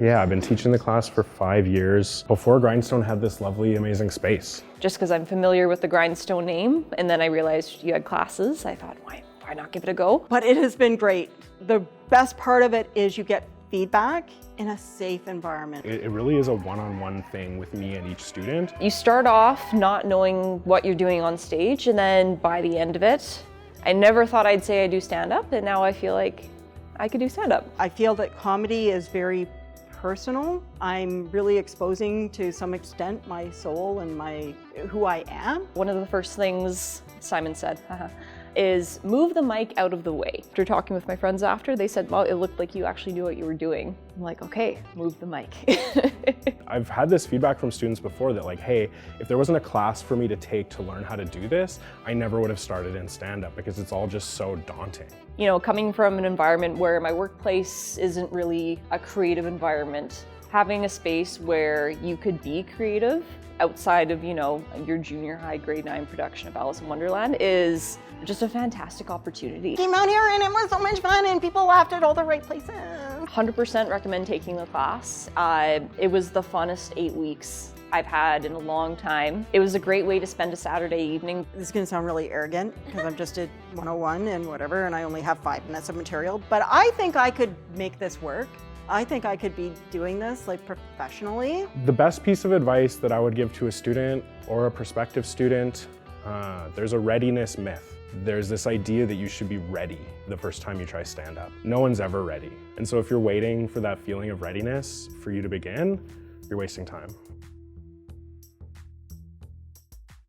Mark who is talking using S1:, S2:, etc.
S1: Yeah, I've been teaching the class for 5 years. Before Grindstone had this lovely, amazing space.
S2: Just because I'm familiar with the Grindstone name, and then I realized you had classes, I thought, why not give it a go?
S3: But it has been great. The best part of it is you get feedback in a safe environment.
S1: It really is a one-on-one thing with me and each student.
S2: You start off not knowing what you're doing on stage, and then by the end of it, I never thought I'd say I do stand-up, and now I feel like I could do stand-up.
S3: I feel that comedy is very personal. I'm really exposing to some extent my soul and who I am.
S2: One of the first things Simon said is move the mic out of the way. After talking with my friends after, they said, well, it looked like you actually knew what you were doing. I'm like, okay, move the mic.
S1: I've had this feedback from students before that like, hey, if there wasn't a class for me to take to learn how to do this, I never would have started in stand-up because it's all just so daunting.
S2: You know, coming from an environment where my workplace isn't really a creative environment, having a space where you could be creative outside of, you know, your junior high grade 9 production of Alice in Wonderland is just a fantastic opportunity.
S3: Came out here and it was so much fun and people laughed at all the right places.
S2: 100% recommend taking the class. It was the funnest 8 weeks I've had in a long time. It was a great way to spend a Saturday evening.
S3: This is gonna sound really arrogant because I've just did 101 and whatever and I only have 5 minutes of material, but I think I could make this work. I think I could be doing this like professionally.
S1: The best piece of advice that I would give to a student or a prospective student, there's a readiness myth. There's this idea that you should be ready the first time you try stand-up. No one's ever ready. And so if you're waiting for that feeling of readiness for you to begin, you're wasting time.